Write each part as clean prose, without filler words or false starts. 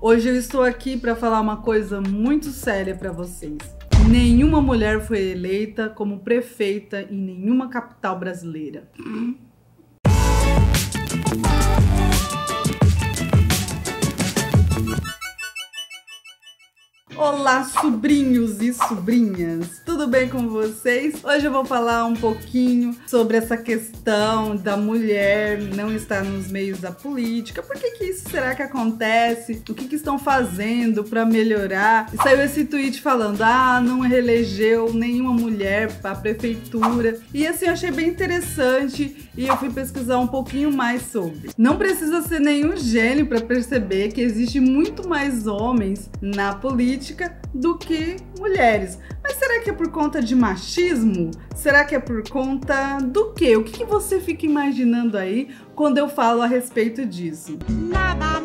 Hoje eu estou aqui para falar uma coisa muito séria para vocês. Nenhuma mulher foi eleita como prefeita em nenhuma capital brasileira. Olá, sobrinhos e sobrinhas! Tudo bem com vocês? Hoje eu vou falar um pouquinho sobre essa questão da mulher não estar nos meios da política. Por que isso será que acontece? O que estão fazendo para melhorar? E saiu esse tweet falando, não reelegeu nenhuma mulher para a prefeitura. E assim, eu achei bem interessante e eu fui pesquisar um pouquinho mais sobre. Não precisa ser nenhum gênio para perceber que existe muito mais homens na política do que mulheres. Mas será que é por conta de machismo? Será que é por conta do quê? O que você fica imaginando aí quando eu falo a respeito disso? Nada.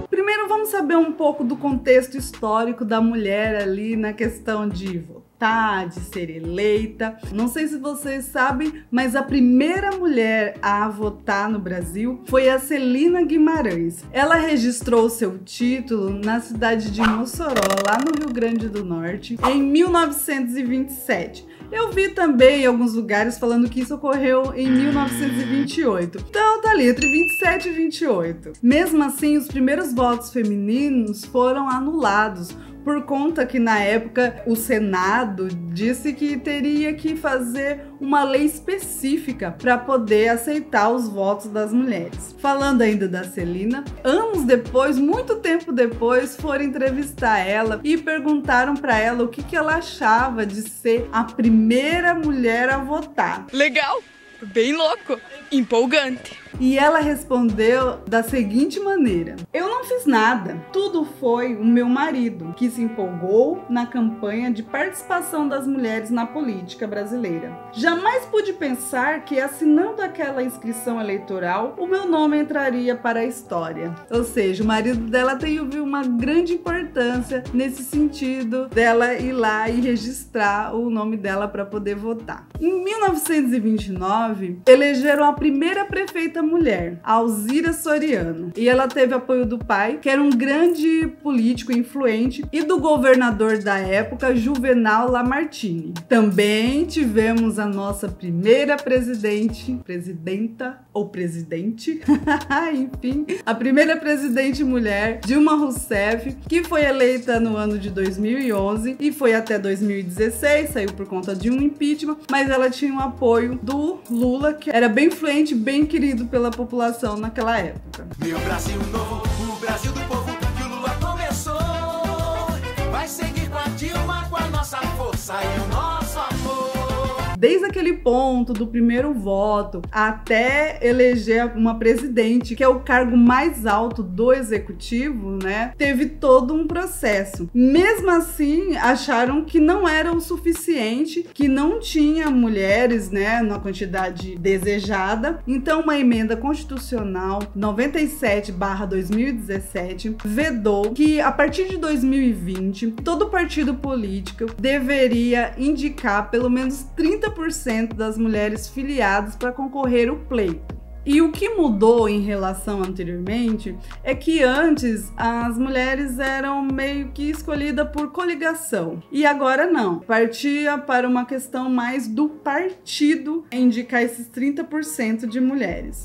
Primeiro vamos saber um pouco do contexto histórico da mulher ali na questão de votar, de ser eleita. Não sei se vocês sabem, mas a primeira mulher a votar no Brasil foi a Celina Guimarães. Ela registrou seu título na cidade de Mossoró, lá no Rio Grande do Norte, em 1927. Eu vi também em alguns lugares falando que isso ocorreu em 1928. Então tá ali, entre 27 e 28. Mesmo assim, os primeiros votos femininos foram anulados, por conta que na época o Senado disse que teria que fazer uma lei específica para poder aceitar os votos das mulheres. Falando ainda da Celina, anos depois, muito tempo depois, foram entrevistar ela e perguntaram para ela o que ela achava de ser a primeira mulher a votar. Legal, bem louco, empolgante. E ela respondeu da seguinte maneira: eu não fiz nada, tudo foi o meu marido que se empolgou na campanha de participação das mulheres na política brasileira. Jamais pude pensar que assinando aquela inscrição eleitoral, o meu nome entraria para a história. Ou seja, o marido dela teve uma grande importância nesse sentido dela ir lá e registrar o nome dela para poder votar. Em 1929, elegeram a primeira prefeita mulher, Alzira Soriano, e ela teve apoio do pai, que era um grande político influente, e do governador da época, Juvenal Lamartine. Também tivemos a nossa primeira presidenta ou presidente, enfim, a primeira presidente mulher, Dilma Rousseff, que foi eleita no ano de 2011 e foi até 2016, saiu por conta de um impeachment, mas ela tinha o apoio do Lula, que era bem influente, bem querido pela população naquela época. Meu Brasil novo, o Brasil do povo, que o Lula começou, vai seguir com a Dilma, com a nossa força e o nosso amor. Desde aquele ponto do primeiro voto até eleger uma presidente, que é o cargo mais alto do executivo, né? Teve todo um processo. Mesmo assim, acharam que não era o suficiente, que não tinha mulheres, né, na quantidade desejada. Então, uma emenda constitucional 97/2017 vedou que a partir de 2020, todo partido político deveria indicar pelo menos 30% das mulheres filiadas para concorrer ao pleito. E o que mudou em relação anteriormente é que antes as mulheres eram meio que escolhidas por coligação. E agora não. Partia para uma questão mais do partido indicar esses 30% de mulheres.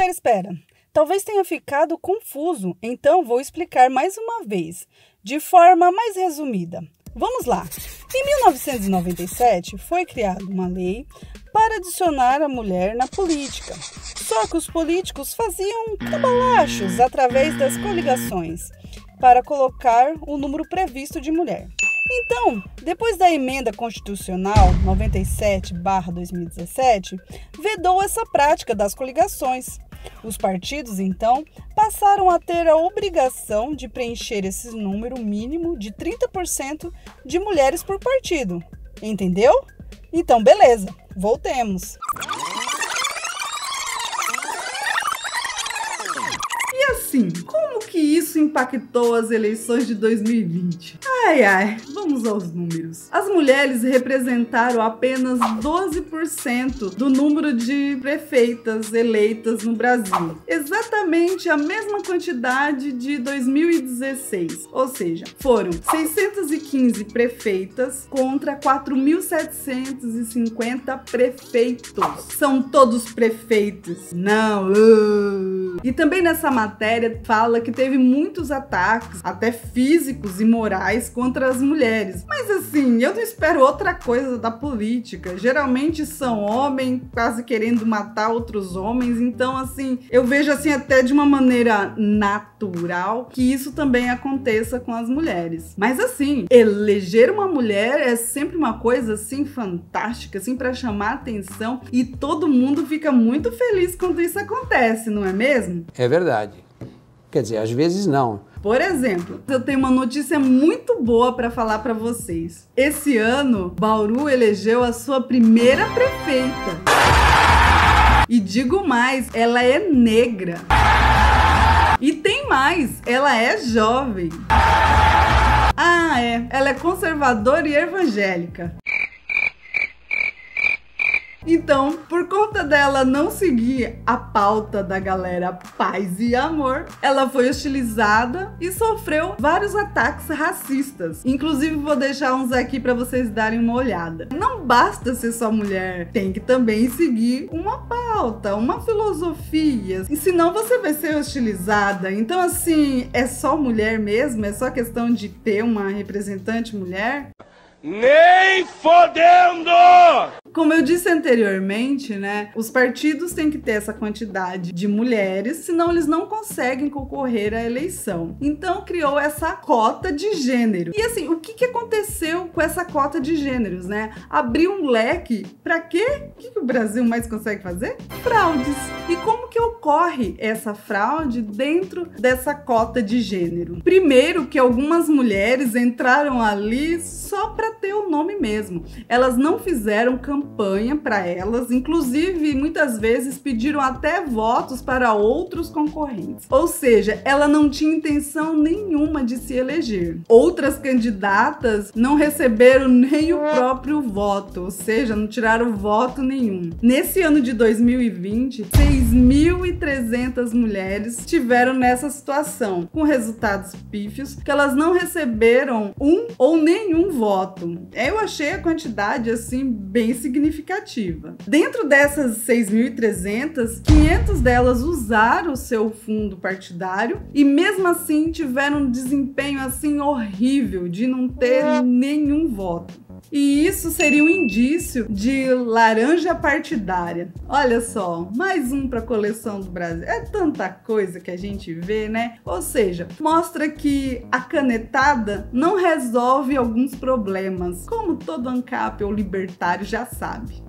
Espera. Talvez tenha ficado confuso, então vou explicar mais uma vez, de forma mais resumida. Vamos lá. Em 1997, foi criada uma lei para adicionar a mulher na política. Só que os políticos faziam cabalachos através das coligações para colocar o número previsto de mulher. Então, depois da emenda constitucional 97/2017, vedou essa prática das coligações. Os partidos, então, passaram a ter a obrigação de preencher esse número mínimo de 30% de mulheres por partido. Entendeu? Então, beleza, voltemos. E assim, como que que isso impactou as eleições de 2020? Ai, vamos aos números. As mulheres representaram apenas 12% do número de prefeitas eleitas no Brasil. Exatamente a mesma quantidade de 2016. Ou seja, foram 615 prefeitas contra 4.750 prefeitos. São todos prefeitos? Não. E também nessa matéria fala que teve muitos ataques, até físicos e morais, contra as mulheres. Mas assim, eu não espero outra coisa da política. Geralmente são homens quase querendo matar outros homens. Então assim, eu vejo assim até de uma maneira natural que isso também aconteça com as mulheres. Mas assim, eleger uma mulher é sempre uma coisa assim fantástica, assim, para chamar atenção, e todo mundo fica muito feliz quando isso acontece, não é mesmo? É verdade. Quer dizer, às vezes não. Por exemplo, eu tenho uma notícia muito boa para falar para vocês. Esse ano, Bauru elegeu a sua primeira prefeita. E digo mais, ela é negra. E tem mais, ela é jovem. Ah, ela é conservadora e evangélica. Então, por conta dela não seguir a pauta da galera paz e amor, ela foi hostilizada e sofreu vários ataques racistas. Inclusive, vou deixar uns aqui para vocês darem uma olhada. Não basta ser só mulher, tem que também seguir uma pauta, uma filosofia. E senão você vai ser hostilizada. Então, assim, é só mulher mesmo? É só questão de ter uma representante mulher? Nem fodendo! Como eu disse anteriormente, né, os partidos têm que ter essa quantidade de mulheres, senão eles não conseguem concorrer à eleição. Então criou essa cota de gênero. E assim, o que aconteceu com essa cota de gêneros, né? Abriu um leque para quê? O que o Brasil mais consegue fazer? Fraudes. E como que ocorre essa fraude dentro dessa cota de gênero? Primeiro que algumas mulheres entraram ali só para ter o nome mesmo. Elas não fizeram campanha para elas, inclusive muitas vezes pediram até votos para outros concorrentes. Ou seja, ela não tinha intenção nenhuma de se eleger. Outras candidatas não receberam nem o próprio voto, ou seja, não tiraram voto nenhum. Nesse ano de 2020, 6.300 mulheres estiveram nessa situação, com resultados pífios, que elas não receberam um ou nenhum voto. Eu achei a quantidade assim bem significativa. Dentro dessas 6.300, 500 delas usaram o seu fundo partidário e mesmo assim tiveram um desempenho assim horrível de não ter nenhum voto. E isso seria um indício de laranja partidária. Olha só, mais um para a coleção do Brasil. É tanta coisa que a gente vê, né? Ou seja, mostra que a canetada não resolve alguns problemas, como todo ANCAP ou libertário já sabe.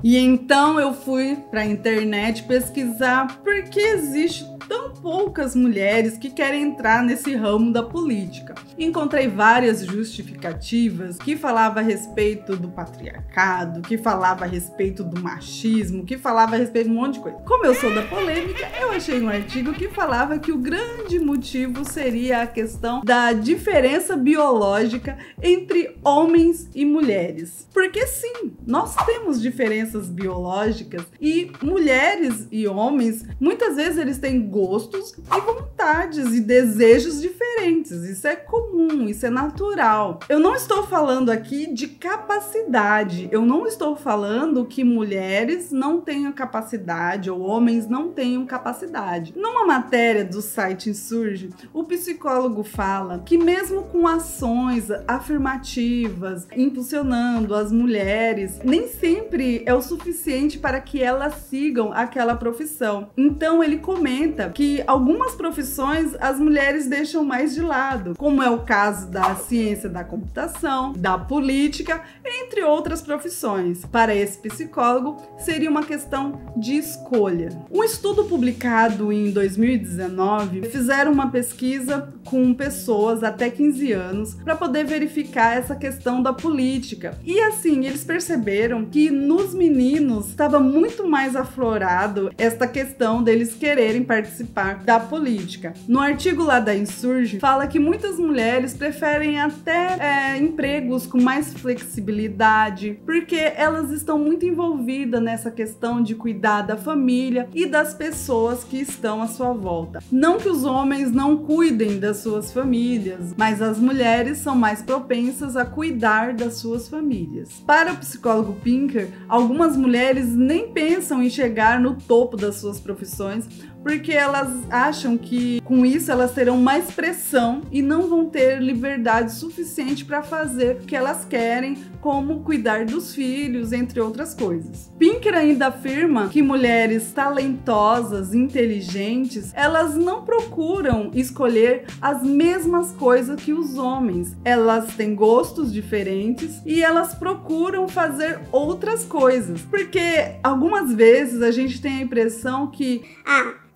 E então eu fui para a internet pesquisar por que existe tão poucas mulheres que querem entrar nesse ramo da política. Encontrei várias justificativas que falavam a respeito do patriarcado, que falavam a respeito do machismo, que falavam a respeito de um monte de coisa. Como eu sou da polêmica, eu achei um artigo que falava que o grande motivo seria a questão da diferença biológica entre homens e mulheres. Porque sim, nós temos diferenças biológicas e mulheres e homens, muitas vezes eles têm gostos e vontades e desejos diferentes. Isso é comum, isso é natural. Eu não estou falando aqui de capacidade. Eu não estou falando que mulheres não tenham capacidade ou homens não tenham capacidade. Numa matéria do site Insurge, o psicólogo fala que mesmo com ações afirmativas, impulsionando as mulheres, nem sempre é o suficiente para que elas sigam aquela profissão. Então ele comenta que algumas profissões as mulheres deixam mais de lado, como é o caso da ciência da computação, da política, entre outras profissões. Para esse psicólogo, seria uma questão de escolha. Um estudo publicado em 2019 fizeram uma pesquisa com pessoas até 15 anos para poder verificar essa questão da política. E assim, eles perceberam que nos meninos estava muito mais aflorado esta questão deles quererem participar da política. No artigo lá da Insurge, fala que muitas mulheres preferem até empregos com mais flexibilidade, porque elas estão muito envolvidas nessa questão de cuidar da família e das pessoas que estão à sua volta. Não que os homens não cuidem das suas famílias, mas as mulheres são mais propensas a cuidar das suas famílias. Para o psicólogo Pinker, algumas mulheres nem pensam em chegar no topo das suas profissões, porque elas acham que com isso elas terão mais pressão e não vão ter liberdade suficiente para fazer o que elas querem, como cuidar dos filhos, entre outras coisas. Pinker ainda afirma que mulheres talentosas, inteligentes, elas não procuram escolher as mesmas coisas que os homens. Elas têm gostos diferentes e elas procuram fazer outras coisas. Porque algumas vezes a gente tem a impressão que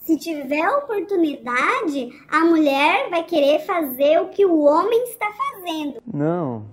se tiver oportunidade, a mulher vai querer fazer o que o homem está fazendo. Não,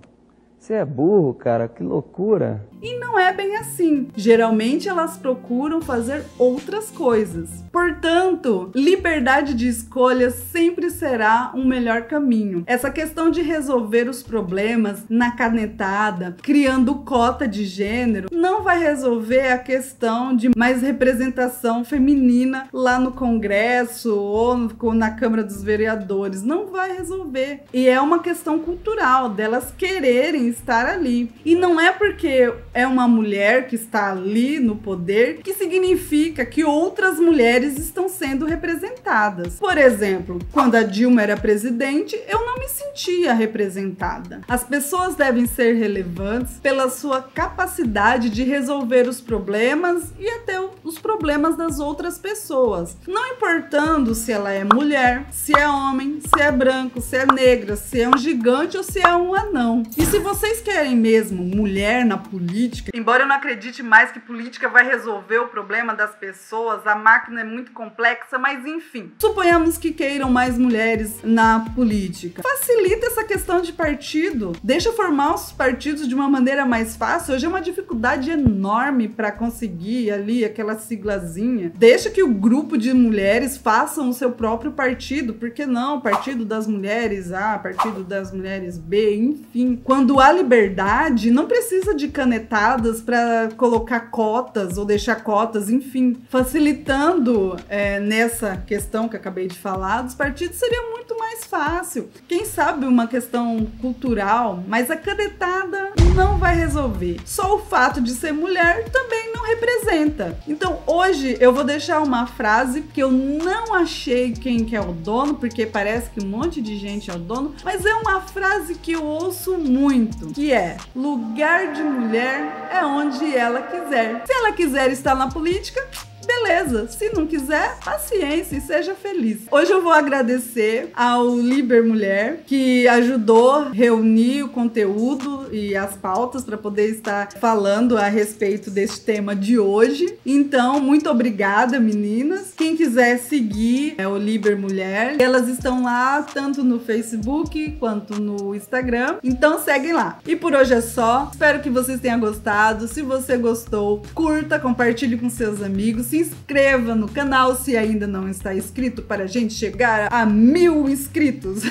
você é burro, cara, que loucura. E não é bem assim. Geralmente elas procuram fazer outras coisas. Portanto, liberdade de escolha sempre será um melhor caminho. Essa questão de resolver os problemas na canetada, criando cota de gênero, não vai resolver a questão de mais representação feminina lá no Congresso ou na Câmara dos Vereadores. Não vai resolver. E é uma questão cultural delas quererem estar ali. E não é porque é uma mulher que está ali no poder que significa que outras mulheres estão sendo representadas. Por exemplo, quando a Dilma era presidente, eu não me sentia representada. As pessoas devem ser relevantes pela sua capacidade de resolver os problemas e até os problemas das outras pessoas. Não importando se ela é mulher, se é homem, se é branco, se é negra, se é um gigante ou se é um anão. E se vocês querem mesmo mulher na política, embora eu não acredite mais que política vai resolver o problema das pessoas, a máquina é muito complexa, mas enfim. Suponhamos que queiram mais mulheres na política. Facilita essa questão de partido. Deixa formar os partidos de uma maneira mais fácil. Hoje é uma dificuldade enorme para conseguir ali aquela siglazinha. Deixa que o grupo de mulheres façam o seu próprio partido. Por que não? Partido das mulheres A, Partido das mulheres B, enfim. Quando há liberdade, não precisa de canetadas para colocar cotas ou deixar cotas, enfim, facilitando nessa questão que eu acabei de falar dos partidos seria muito mais fácil. Quem sabe uma questão cultural, mas a canetada não vai resolver. Só o fato de ser mulher também não representa. Então hoje eu vou deixar uma frase que eu não achei quem que é o dono, porque parece que um monte de gente é o dono, mas é uma frase que eu ouço muito, que é: lugar de mulher é onde ela quiser. Se ela quiser estar na política, beleza. Se não quiser, paciência e seja feliz. Hoje eu vou agradecer ao Liber Mulher, que ajudou a reunir o conteúdo e as pautas para poder estar falando a respeito desse tema de hoje. Então, muito obrigada, meninas. Quem quiser seguir o Liber Mulher, elas estão lá tanto no Facebook quanto no Instagram. Então, seguem lá. E por hoje é só. Espero que vocês tenham gostado. Se você gostou, curta, compartilhe com seus amigos. Se inscreva no canal se ainda não está inscrito para a gente chegar a 1000 inscritos.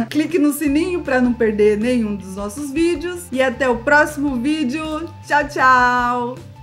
Clique no sininho para não perder nenhum dos nossos vídeos. E até o próximo vídeo. Tchau, tchau!